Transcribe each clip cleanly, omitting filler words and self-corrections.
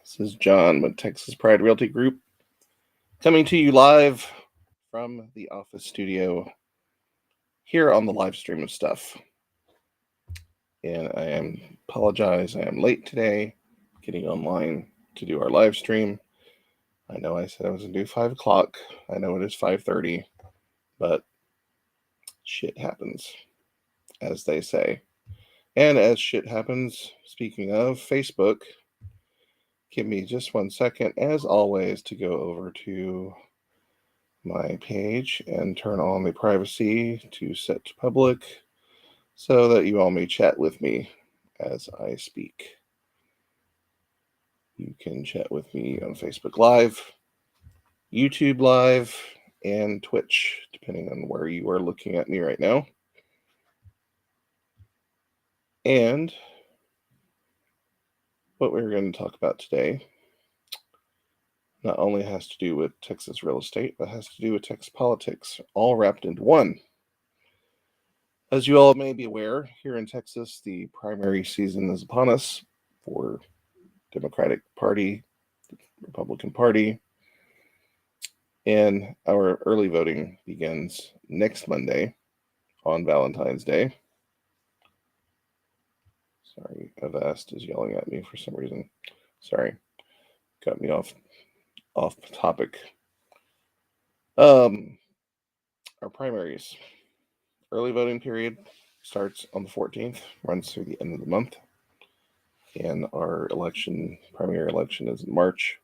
This is John with Texas Pride Realty Group, coming to you live from the office studio here on the live stream of stuff. And apologize, I am late today getting online to do our live stream. I know I said I was going to do 5 o'clock. I know it is 5:30, but shit happens, as they say. And as shit happens, speaking of Facebook, give me just 1 second, as always, to go over to my page and turn on the privacy to set to public so that you all may chat with me as I speak. You can chat with me on Facebook Live, YouTube Live, and Twitch, depending on where you are looking at me right now. And what we're going to talk about today not only has to do with Texas real estate, but has to do with Texas politics, all wrapped into one. As you all may be aware, here in Texas, the primary season is upon us for Democratic Party, the Republican Party, and our early voting begins next Monday on Valentine's Day. Sorry, Avast is yelling at me for some reason. Sorry, got me off topic. Our primaries. Early voting period starts on the 14th, runs through the end of the month. And our primary election is in March.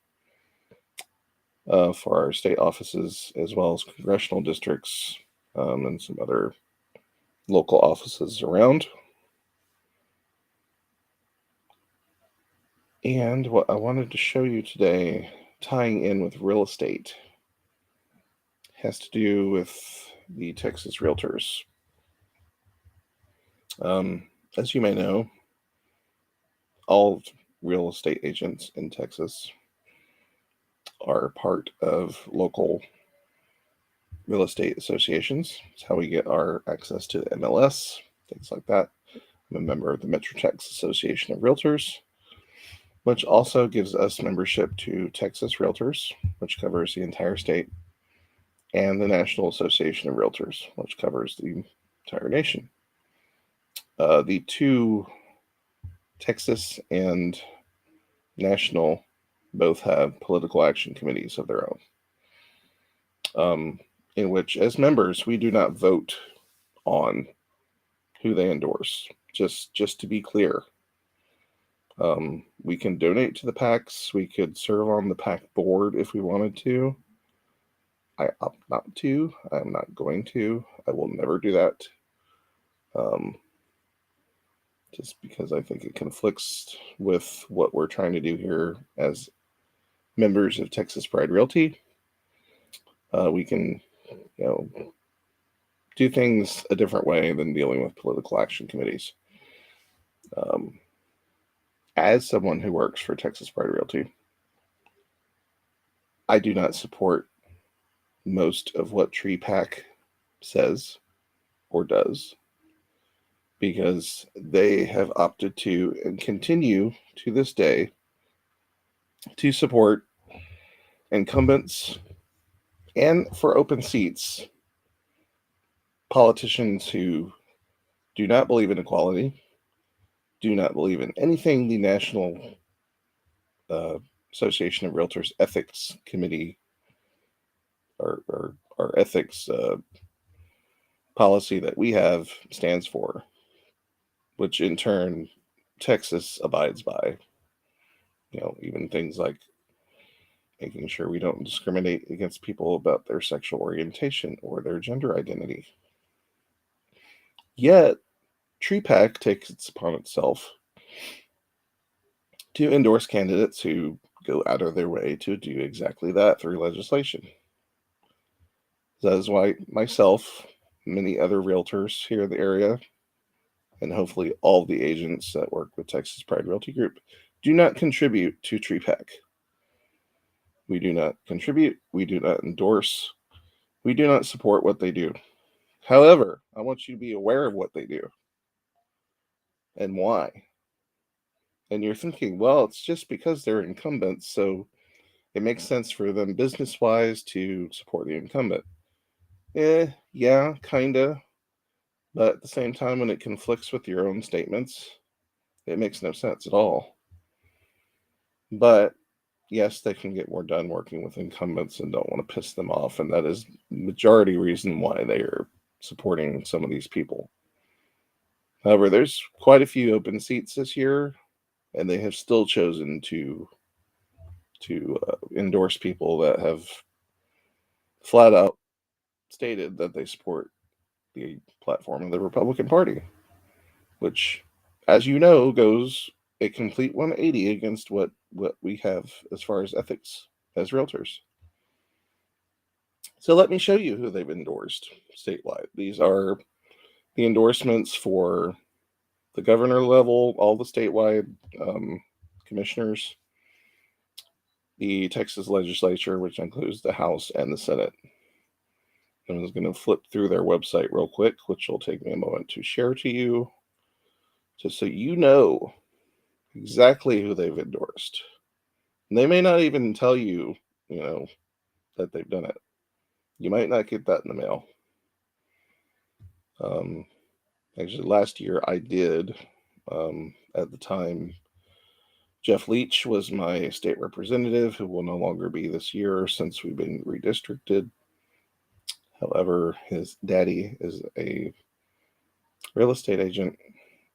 For our state offices, as well as congressional districts and some other local offices around. And what I wanted to show you today, tying in with real estate, has to do with the Texas Realtors. As you may know, all real estate agents in Texas are part of local real estate associations. It's how we get our access to the MLS, things like that. I'm a member of the Metro Texas Association of Realtors, which also gives us membership to Texas Realtors, which covers the entire state, and the National Association of Realtors, which covers the entire nation. The two, Texas and national, both have political action committees of their own, in which, as members, we do not vote on who they endorse. Just to be clear, we can donate to the PACs. We could serve on the PAC board if we wanted to. I opt not to. I'm not going to. I will never do that. Just because I think it conflicts with what we're trying to do here as members of Texas Pride Realty. We can, do things a different way than dealing with political action committees. As someone who works for Texas Pride Realty, I do not support most of what TreePack says or does, because they have opted to, and continue to this day, to support incumbents and, for open seats, politicians who do not believe in equality, do not believe in anything the National Association of Realtors Ethics Committee or ethics policy that we have stands for, which in turn Texas abides by. Even things like making sure we don't discriminate against people about their sexual orientation or their gender identity. Yet, TreePack takes it upon itself to endorse candidates who go out of their way to do exactly that through legislation. That is why myself, many other realtors here in the area, and hopefully all the agents that work with Texas Pride Realty Group, do not contribute to TreePack. We do not contribute, we do not endorse, we do not support what they do. However, I want you to be aware of what they do and why. And you're thinking, well, it's just because they're incumbents, so it makes sense for them business-wise to support the incumbent. Yeah, kinda. But at the same time, when it conflicts with your own statements, it makes no sense at all. But yes, they can get more done working with incumbents and don't want to piss them off, and that is the majority reason why they are supporting some of these people. However, there's quite a few open seats this year, and they have still chosen to endorse people that have flat out stated that they support the platform of the Republican Party, which, as you know, goes a complete 180 against what we have as far as ethics as realtors. So let me show you who they've endorsed statewide. These are the endorsements for the governor level, all the statewide commissioners, the Texas legislature, which includes the House and the Senate. I'm just going to flip through their website real quick, which will take me a moment to share to you, just so you know exactly who they've endorsed. And they may not even tell you, that they've done it. You might not get that in the mail. Actually, last year I did. At the time, Jeff Leach was my state representative, who will no longer be this year since we've been redistricted. However, his daddy is a real estate agent,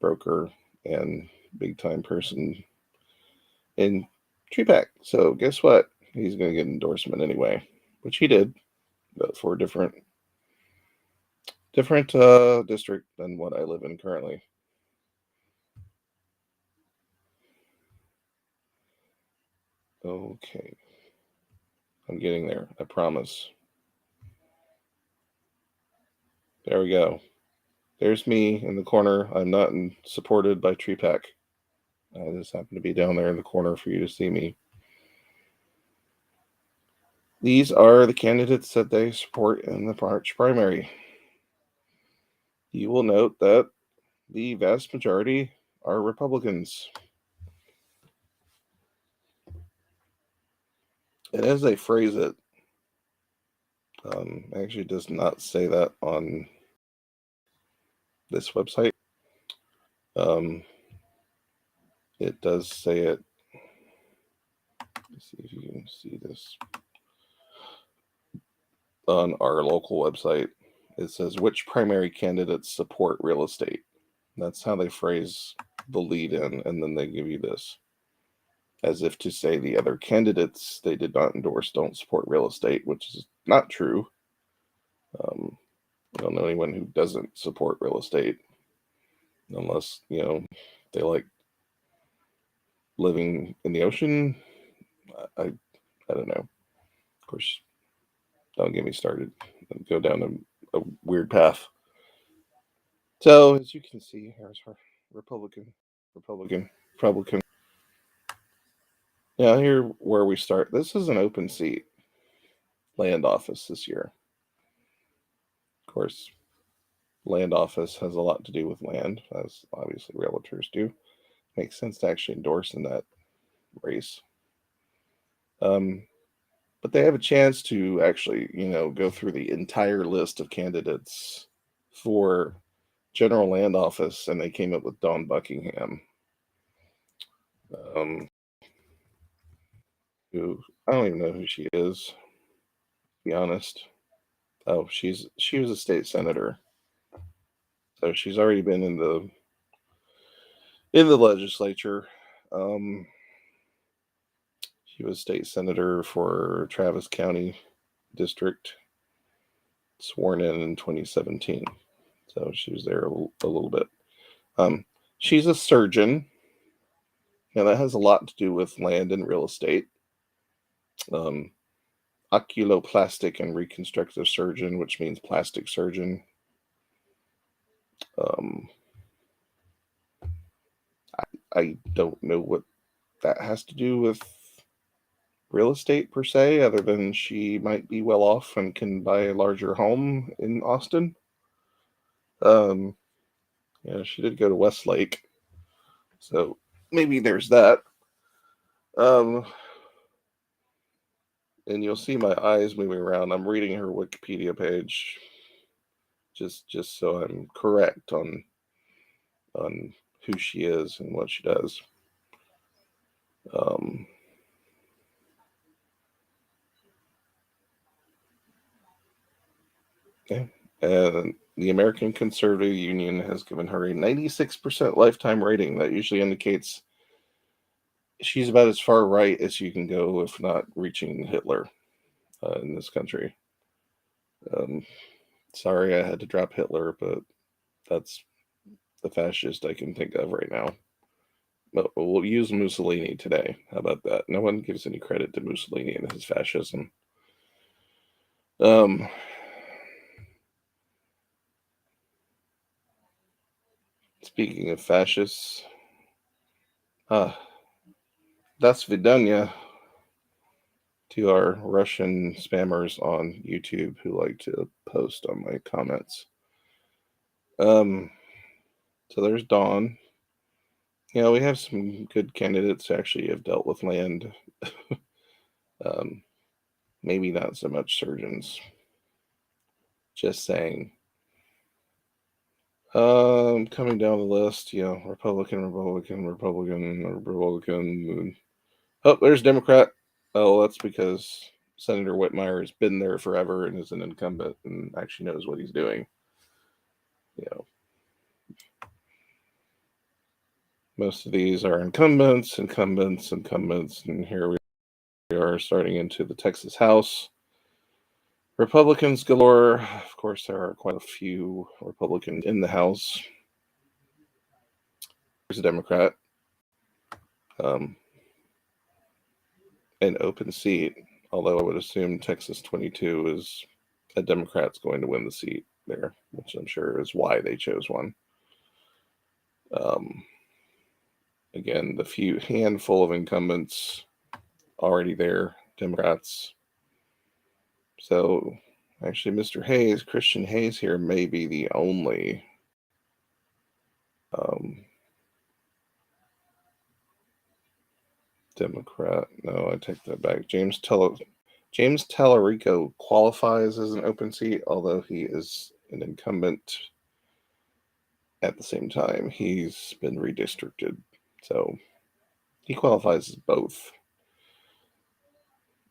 broker, and big time person in Treepack. So guess what? He's going to get an endorsement anyway, which he did, but for a different district than what I live in currently. Okay. I'm getting there. I promise. There we go. There's me in the corner. I'm not supported by Treepack. I just happen to be down there in the corner for you to see me. These are the candidates that they support in the March primary. You will note that the vast majority are Republicans. And as they phrase it, actually does not say that on this website. It does say it. Let's see if you can see this on our local website. It says which primary candidates support real estate. That's how they phrase the lead in, and then they give you this, as if to say the other candidates they did not endorse don't support real estate, which is not true. I don't know anyone who doesn't support real estate, unless they like living in the ocean. I don't know. Of course, don't get me started. Go down a weird path. So as you can see, here's our Republican. Now here where we start. This is an open seat, land office this year. Of course, land office has a lot to do with land, as obviously realtors do. Makes sense to actually endorse in that race. But they have a chance to actually, go through the entire list of candidates for general land office, and they came up with Dawn Buckingham, who I don't even know who she is, to be honest. Oh, she was a state senator, so she's already been in the legislature. She was state senator for Travis County District, sworn in 2017. So she was there a little bit. She's a surgeon. Now that has a lot to do with land and real estate. Oculoplastic and reconstructive surgeon, which means plastic surgeon. I don't know what that has to do with real estate per se, other than she might be well off and can buy a larger home in Austin. She did go to Westlake, so maybe there's that. And you'll see my eyes moving around. I'm reading her Wikipedia page, just so I'm correct on who she is and what she does. Okay. And the American Conservative Union has given her a 96% lifetime rating. That usually indicates she's about as far right as you can go, if not reaching Hitler in this country. Sorry I had to drop Hitler, but that's the fascist I can think of right now. But we'll use Mussolini today. How about that? No one gives any credit to Mussolini and his fascism. Speaking of fascists, that's Vidanya to our Russian spammers on YouTube who like to post on my comments. So there's Dawn. We have some good candidates who actually have dealt with land. Maybe not so much surgeons. Just saying. Coming down the list, Republican. Oh, there's Democrat. Oh, that's because Senator Whitmire has been there forever and is an incumbent and actually knows what he's doing. Most of these are incumbents, and here we are starting into the Texas House. Republicans galore. Of course, there are quite a few Republicans in the House. There's a Democrat. An open seat, although I would assume Texas 22 is a Democrat's going to win the seat there, which I'm sure is why they chose one. Again, the handful of incumbents already there, Democrats. So actually, Mr. Hayes, Christian Hayes here, may be the only Democrat. No, I take that back. James Tallarico qualifies as an open seat, although he is an incumbent. At the same time, he's been redistricted, so he qualifies as both.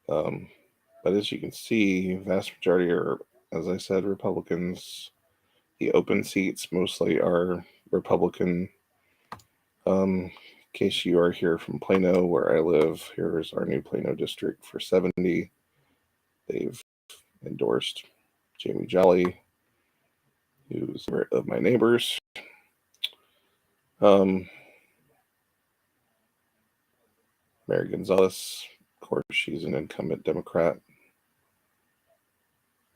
But as you can see, vast majority are, as I said, Republicans. The open seats mostly are Republican. In case you are here from Plano, where I live, here's our new Plano district for 70. They've endorsed Jamie Jolly, who's one of my neighbors. Mary Gonzalez, of course, she's an incumbent Democrat.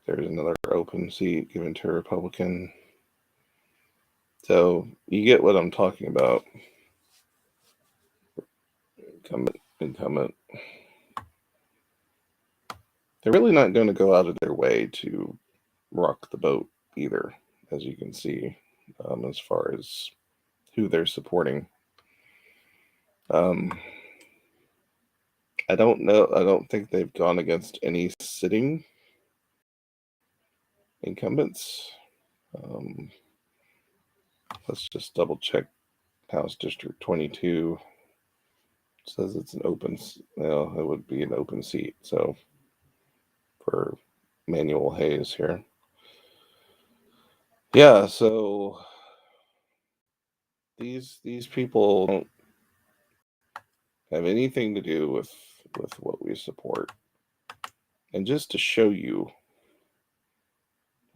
There's another open seat given to a Republican. So you get what I'm talking about. Incumbent. They're really not going to go out of their way to rock the boat either, as you can see, as far as who they're supporting. I don't know. I don't think they've gone against any sitting incumbents. Let's just double check House District 22. It says it's an open, well, it would be an open seat. So for Manuel Hayes here. Yeah, so these people don't have anything to do with what we support. And just to show you,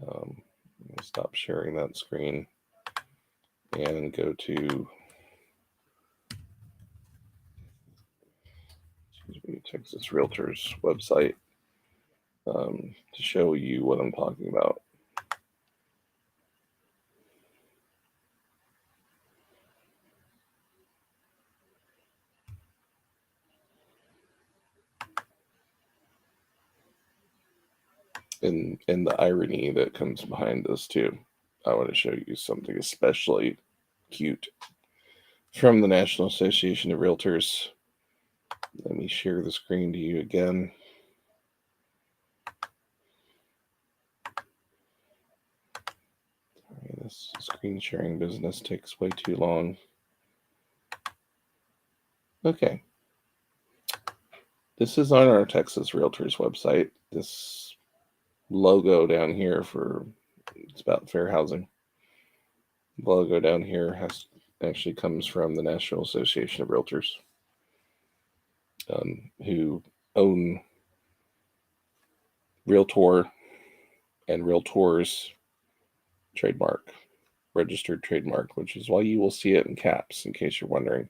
let me stop sharing that screen and go to Texas Realtors website to show you what I'm talking about. And the irony that comes behind this too. I want to show you something especially cute. from the National Association of Realtors. Let me share the screen to you again. Sorry, this screen sharing business takes way too long. Okay. This is on our Texas Realtors website. This logo down here it's about fair housing. The logo down here actually comes from the National Association of Realtors, who own Realtor and Realtors trademark, registered trademark, which is why you will see it in caps, in case you're wondering.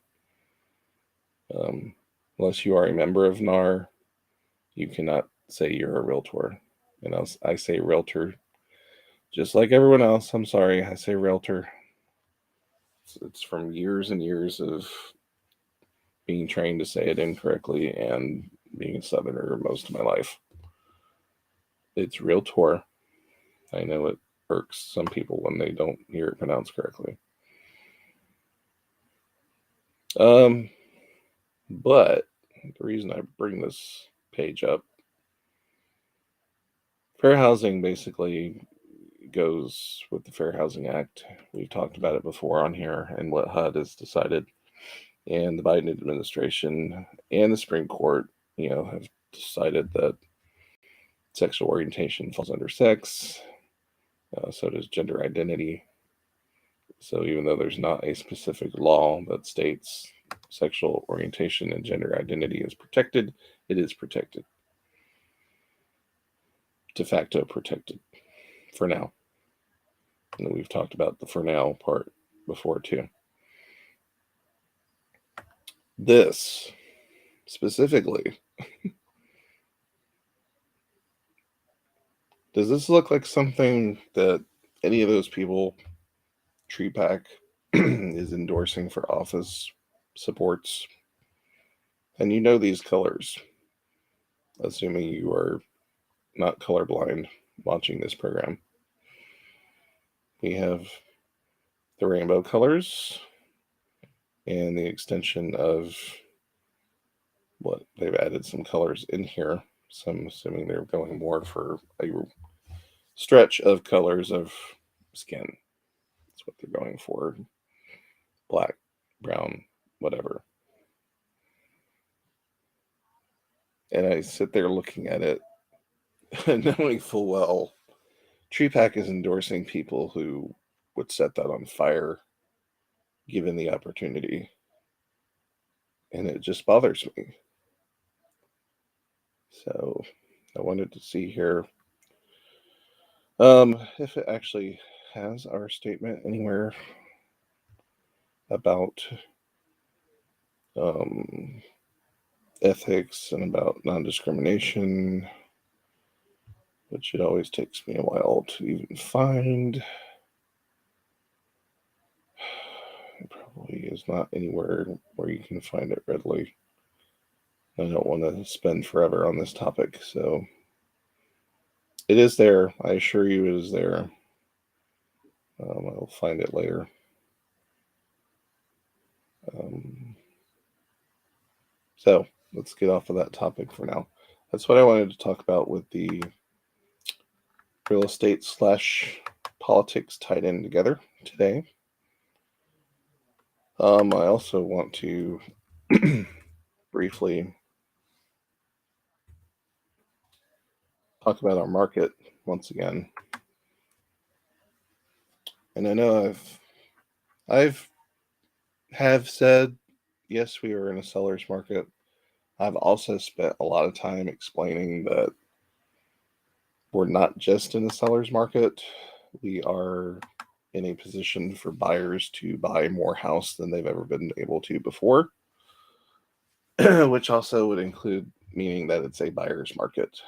Unless you are a member of NAR, you cannot say you're a realtor. And I say realtor just like everyone else. I'm sorry, I say realtor. It's from years and years of being trained to say it incorrectly and being a Southerner most of my life. It's realtor. I know it irks some people when they don't hear it pronounced correctly. But the reason I bring this page up, fair housing basically goes with the Fair Housing Act. We've talked about it before on here, and what HUD has decided, and the Biden administration and the Supreme Court, have decided that sexual orientation falls under sex. So does gender identity. So even though there's not a specific law that states sexual orientation and gender identity is protected, it is protected. De facto protected for now. And we've talked about the for now part before too. This specifically, does this look like something that any of those people, TreePack, is endorsing for office supports? And you know these colors, assuming you are not colorblind watching this program. We have the rainbow colors and the extension of what they've added some colors in here. So I'm assuming they're going more for a stretch of colors of skin. That's what they're going for. Black, brown, whatever. And I sit there looking at it, knowing full well TreePack is endorsing people who would set that on fire given the opportunity. And it just bothers me. So I wanted to see here if it actually has our statement anywhere about ethics and about non-discrimination, which it always takes me a while to even find. It probably is not anywhere where you can find it readily. I don't want to spend forever on this topic, so it is there. I assure you it is there. I'll find it later. So let's get off of that topic for now. That's what I wanted to talk about with the real estate / politics tied in together today. I also want to briefly talk about our market once again. And I know I've said, yes, we are in a seller's market. I've also spent a lot of time explaining that we're not just in a seller's market. We are in a position for buyers to buy more house than they've ever been able to before, which also would include meaning that it's a buyer's market.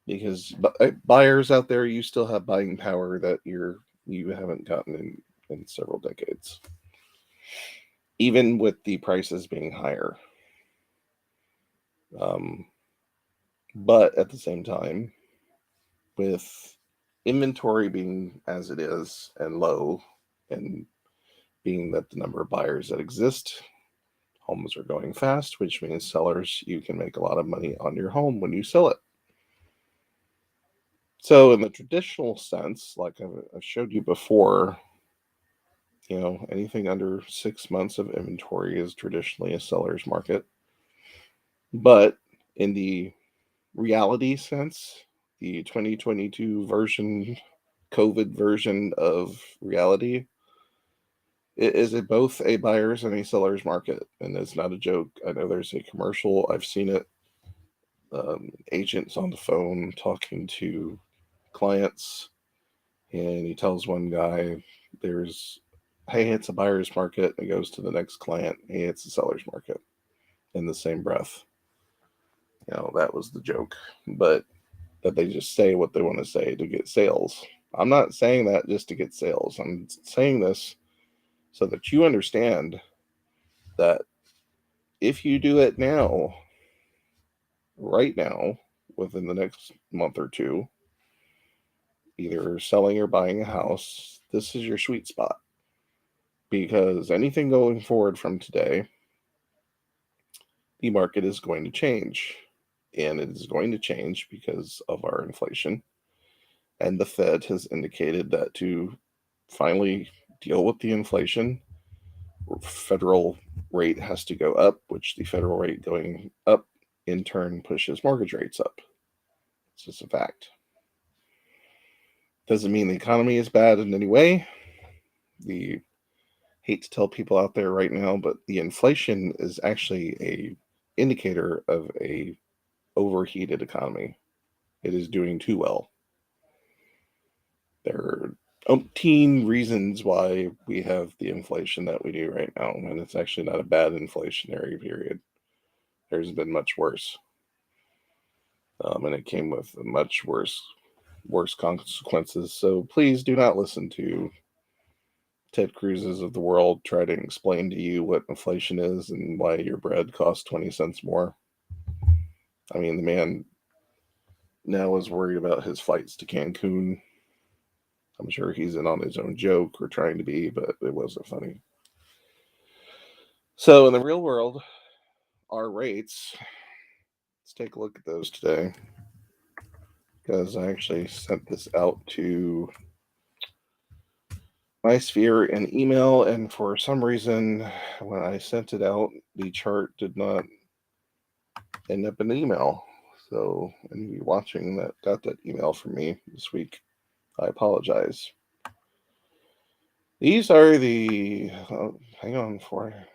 Because buyers out there, you still have buying power that you haven't gotten in several decades, even with the prices being higher. But at the same time, with inventory being as it is and low, and being that the number of buyers that exist, homes are going fast, which means sellers, you can make a lot of money on your home when you sell it. So in the traditional sense, like I've showed you before, anything under 6 months of inventory is traditionally a seller's market. But in the reality sense, the 2022 version, COVID version of reality, is it both a buyer's and a seller's market? And it's not a joke. I know there's a commercial. I've seen it. Agents on the phone talking to clients, and he tells one guy, hey, it's a buyer's market. And goes to the next client, hey, it's a seller's market, in the same breath. That was the joke. But that they just say what they want to say to get sales. I'm not saying that just to get sales. I'm saying this so that you understand that if you do it now, right now, within the next month or two, either selling or buying a house, this is your sweet spot. Because anything going forward from today, the market is going to change. And it is going to change because of our inflation. And the Fed has indicated that to finally deal with the inflation, federal rate has to go up, which the federal rate going up in turn pushes mortgage rates up. It's just a fact. Doesn't mean the economy is bad in any way. Hate to tell people out there right now, but the inflation is actually a indicator of a overheated economy. It is doing too well. There are umpteen reasons why we have the inflation that we do right now, and it's actually not a bad inflationary period. There's been much worse, and it came with much worse consequences. So please do not listen to Ted Cruz's of the world try to explain to you what inflation is and why your bread costs 20 cents more. I mean, the man now is worried about his flights to Cancun. I'm sure he's in on his own joke or trying to be, but it wasn't funny. So in the real world, our rates, let's take a look at those today, because I actually sent this out to my sphere in email, and for some reason, when I sent it out, the chart did not end up in the email. So any of you watching that got that email from me this week, I apologize. These are the, hang on before I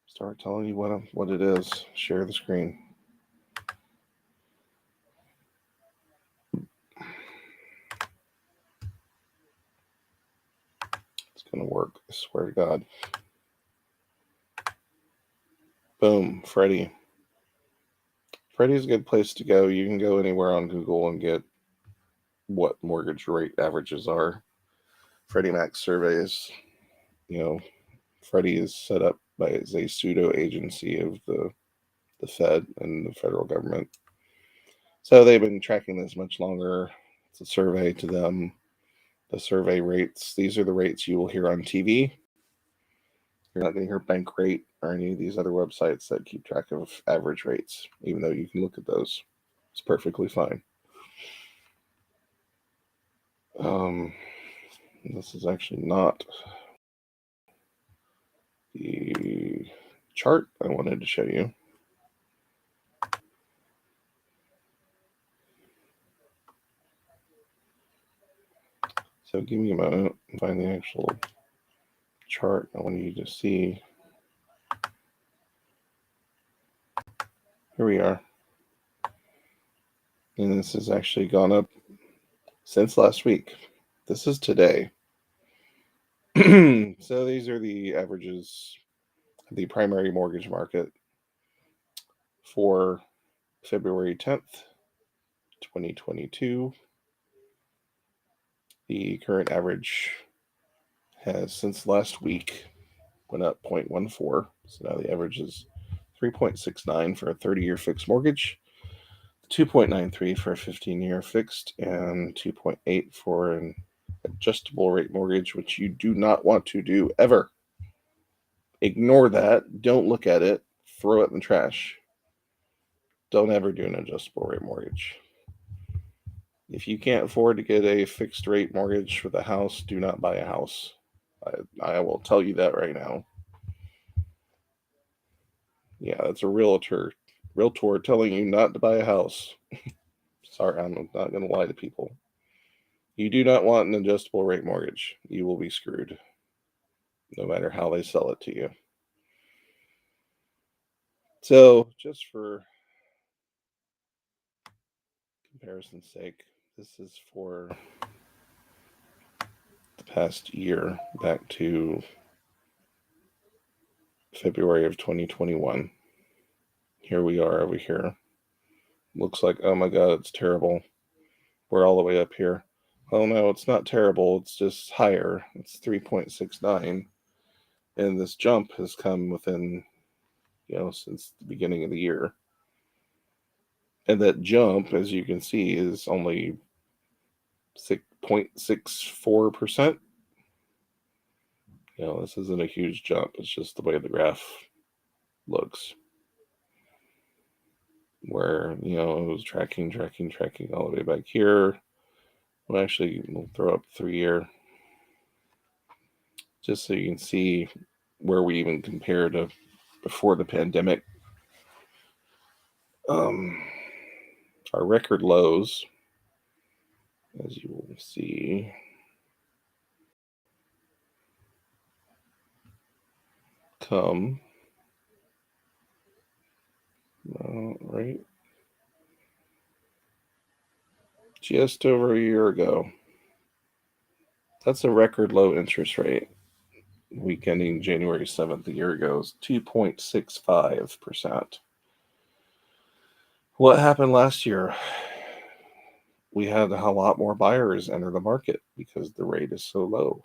start telling you what it is. Share the screen. It's going to work, I swear to God. Boom, Freddie. Freddie's a good place to go. You can go anywhere on Google and get what mortgage rate averages are. Freddie Mac surveys, Freddie is set up as a pseudo agency of the Fed and the federal government. So they've been tracking this much longer. It's a survey to them. The survey rates, these are the rates you will hear on TV. You're not going to hear bank rate or any of these other websites that keep track of average rates, even though you can look at those. It's perfectly fine. This is actually not the chart I wanted to show you. So give me a moment and find the actual chart I want you to see. Here we are. And this has actually gone up since last week. This is today. So these are the averages of the primary mortgage market for February 10th, 2022. The current average has, since last week, went up 0.14. So now the average is 3.69 for a 30-year fixed mortgage, 2.93 for a 15-year fixed, and 2.8 for a adjustable rate mortgage, which you do not want to do ever. Ignore that. Don't look at it. Throw it in the trash. Don't ever do an adjustable rate mortgage. If you can't afford to get a fixed rate mortgage for the house, do not buy a house. I will tell you that right now. Yeah, that's a realtor telling you not to buy a house. Sorry, I'm not going to lie to people. You do not want an adjustable rate mortgage. You will be screwed, no matter how they sell it to you. So, just for comparison's sake, this is for the past year, back to February of 2021. Here we are over here. Looks like, oh my God, it's terrible. We're all the way up here. Oh no, it's not terrible. It's just higher. It's 3.69. And this jump has come within, since the beginning of the year. And that jump, as you can see, is only 6.64%. This isn't a huge jump. It's just the way the graph looks. Where, it was tracking all the way back here. Well, actually, we'll throw up 3-year. Just so you can see where we even compare to before the pandemic. Our record lows, as you will see, come right just over a year ago. That's a record low interest rate. Week ending January 7th a year ago is 2.65%. What happened last year? We had a lot more buyers enter the market because the rate is so low.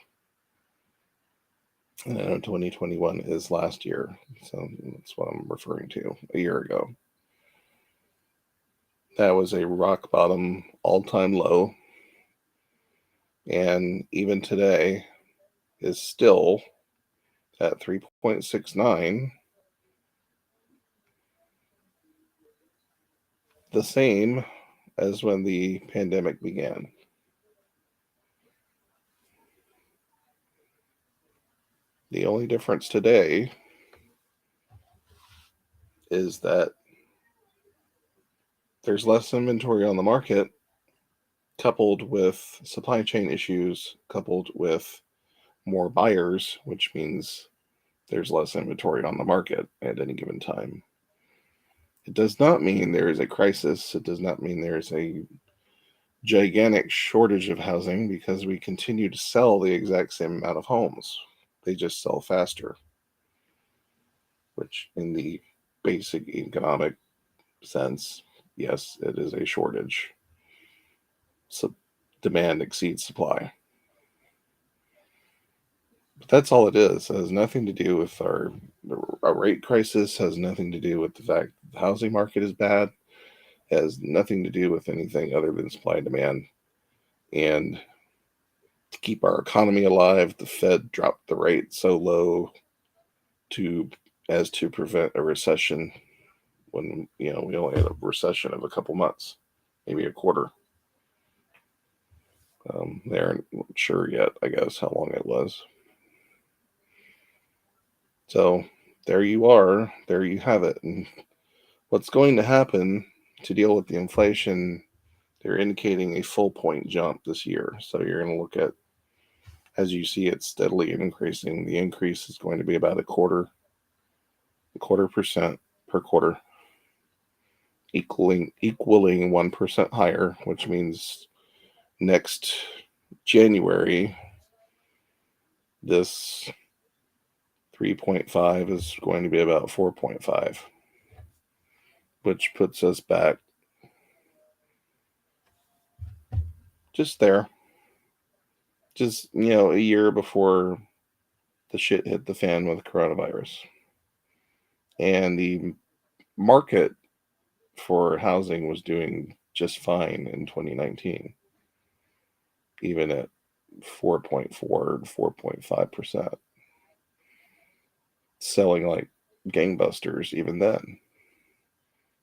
And I know 2021 is last year, so that's what I'm referring to, a year ago. That was a rock bottom, all-time low. And even today is still at 3.69, the same as when the pandemic began. The only difference today is that there's less inventory on the market, coupled with supply chain issues, coupled with more buyers, which means there's less inventory on the market at any given time. It does not mean there is a crisis. It does not mean there is a gigantic shortage of housing, because we continue to sell the exact same amount of homes. They just sell faster, which in the basic economic sense, yes, it is a shortage. So demand exceeds supply. But that's all it is. It has nothing to do with our rate crisis, has nothing to do with the fact the housing market is bad. It has nothing to do with anything other than supply and demand. And to keep our economy alive, the Fed dropped the rate so low as to prevent a recession, when we only had a recession of a couple months, maybe a quarter. They aren't sure yet, I guess, how long it was. So there you are. There you have it. And what's going to happen to deal with the inflation, they're indicating a full point jump this year. So you're going to look at, as you see it steadily increasing, the increase is going to be about a quarter percent per quarter, equaling 1% higher, which means next January, this 3.5 is going to be about 4.5, which puts us back just there. Just, a year before the shit hit the fan with coronavirus. And the market for housing was doing just fine in 2019, even at 4.4 to 4.5%, selling like gangbusters. Even then,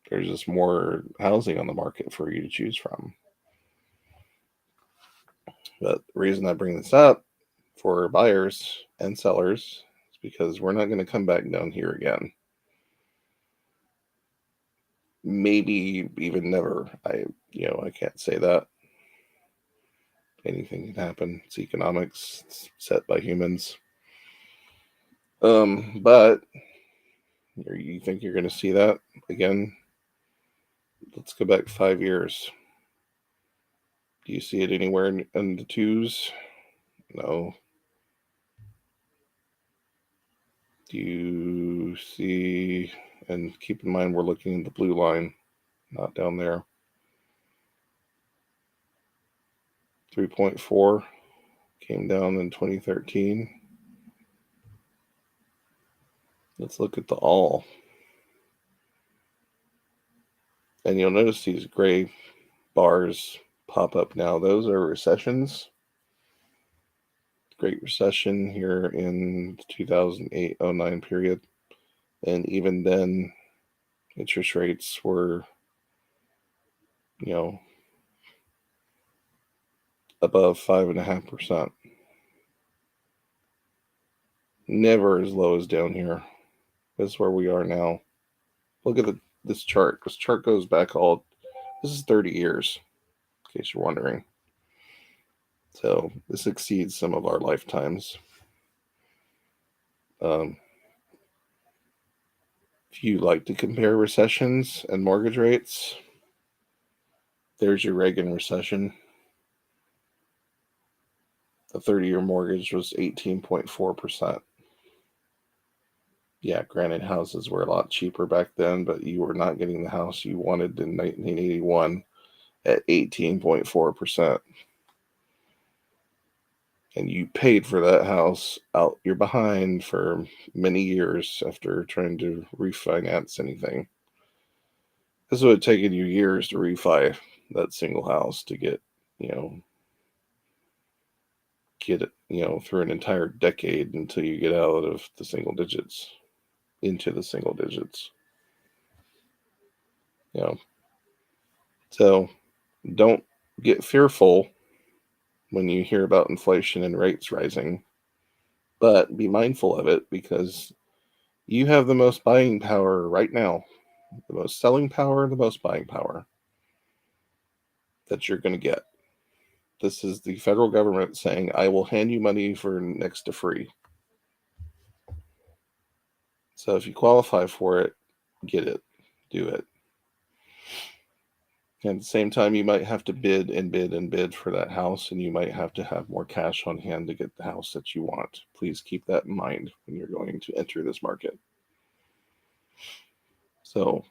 there's just more housing on the market for you to choose from. But the reason I bring this up for buyers and sellers is because we're not going to come back down here again. Maybe even never. I can't say that. Anything can happen. It's economics. It's set by humans. But you think you're going to see that again? Let's go back 5 years. Do you see it anywhere in the twos? No. Do you see, and keep in mind we're looking at the blue line, not down there. 3.4 came down in 2013. Let's look at the all. And you'll notice these gray bars pop up now. Those are recessions. Great Recession here in the 2008-09 period. And even then, interest rates were, above 5.5%. Never as low as down here. That's where we are now. Look at this chart. This chart goes back this is 30 years, in case you're wondering. So this exceeds some of our lifetimes. If you like to compare recessions and mortgage rates, there's your Reagan recession. The 30-year mortgage was 18.4%. Yeah, granted, houses were a lot cheaper back then, but you were not getting the house you wanted in 1981 at 18.4%. And you paid for that house out your behind for many years after trying to refinance anything. This would have taken you years to refi that single house to get it, through an entire decade until you get out of the single digits into the single digits. So don't get fearful when you hear about inflation and rates rising, but be mindful of it because you have the most buying power right now, the most selling power, the most buying power that you're going to get. This is the federal government saying, I will hand you money for next to free. So if you qualify for it, get it, do it. And at the same time, you might have to bid and bid and bid for that house, and you might have to have more cash on hand to get the house that you want. Please keep that in mind when you're going to enter this market. So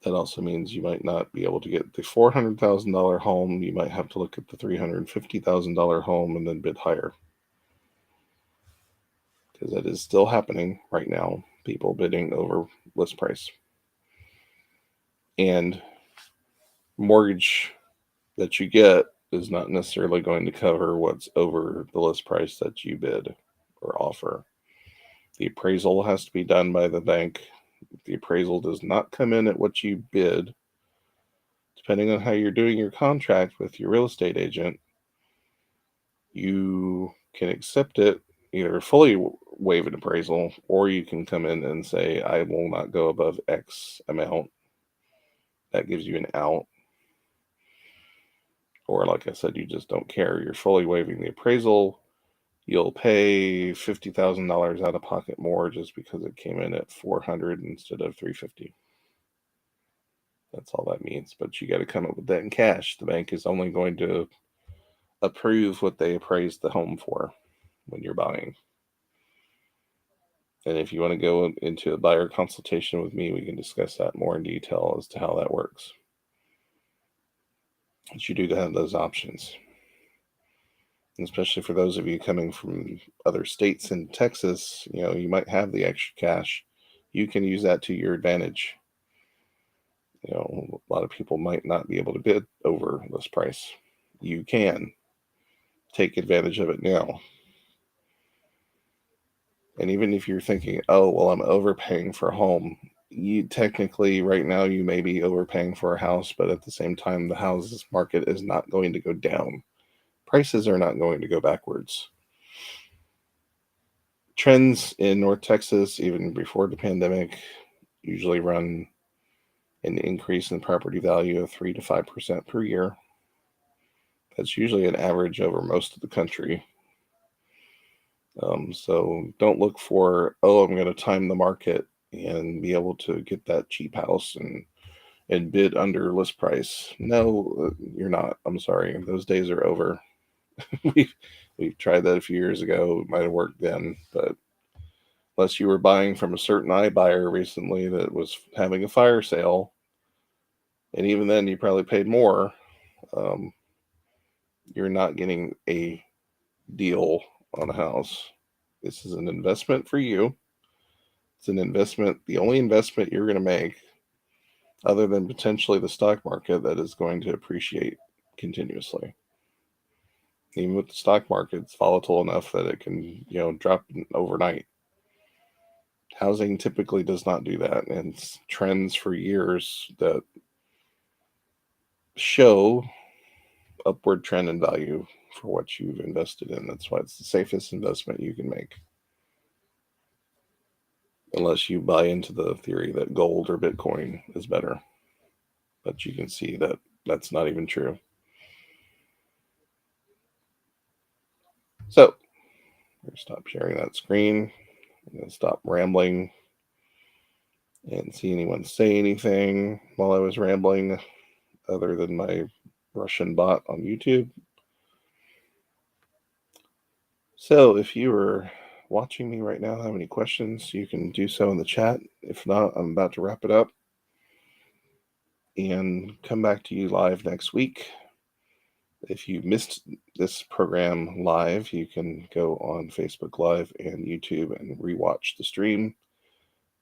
that also means you might not be able to get the $400,000 home. You might have to look at the $350,000 home and then bid higher. Because that is still happening right now. People bidding over list price. And mortgage that you get is not necessarily going to cover what's over the list price that you bid or offer. The appraisal has to be done by the bank. If the appraisal does not come in at what you bid, depending on how you're doing your contract with your real estate agent, you can accept it, either fully waive an appraisal, or you can come in and say, I will not go above X amount. That gives you an out. Or like I said, you just don't care. You're fully waiving the appraisal. You'll pay $50,000 out of pocket more just because it came in at $400 instead of $350. That's all that means. But you got to come up with that in cash. The bank is only going to approve what they appraised the home for when you're buying. And if you want to go into a buyer consultation with me, we can discuss that more in detail as to how that works. But you do have those options. And especially for those of you coming from other states in Texas, you might have the extra cash. You can use that to your advantage. A lot of people might not be able to bid over list price. You can. take advantage of it now. And even if you're thinking, oh, well, I'm overpaying for a home, you technically right now you may be overpaying for a house, but at the same time, the houses market is not going to go down. Prices are not going to go backwards. Trends in North Texas, even before the pandemic, usually run an increase in property value of 3 to 5% per year. That's usually an average over most of the country. So don't look for, oh, I'm going to time the market and be able to get that cheap house and bid under list price. No, you're not. I'm sorry. Those days are over. we've tried that a few years ago. It might have worked then, but unless you were buying from a certain iBuyer recently that was having a fire sale, and even then you probably paid more, um, you're not getting a deal on a house. This is an investment for you. It's an investment, the only investment you're going to make, other than potentially the stock market, that is going to appreciate continuously. Even with the stock market, it's volatile enough that it can, drop overnight. Housing typically does not do that, and it's trends for years that show upward trend in value for what you've invested in. That's why it's the safest investment you can make. Unless you buy into the theory that gold or Bitcoin is better. But you can see that that's not even true. So, I'm going to stop sharing that screen. I'm going to stop rambling and see anyone say anything while I was rambling other than my Russian bot on YouTube. So, if you are watching me right now, have any questions, you can do so in the chat. If not, I'm about to wrap it up and come back to you live next week. If you missed this program live, you can go on Facebook Live and YouTube and rewatch the stream.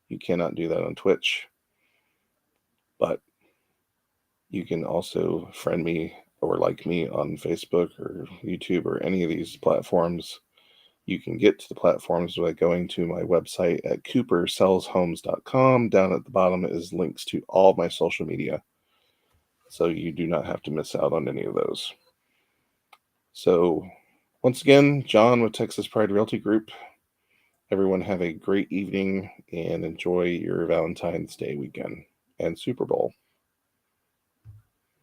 You cannot do that on Twitch, but you can also friend me or like me on Facebook or YouTube or any of these platforms. You can get to the platforms by going to my website at coopersellshomes.com. Down at the bottom is links to all my social media, so you do not have to miss out on any of those. So, once again, John with Texas Pride Realty Group. Everyone have a great evening and enjoy your Valentine's Day weekend and Super Bowl.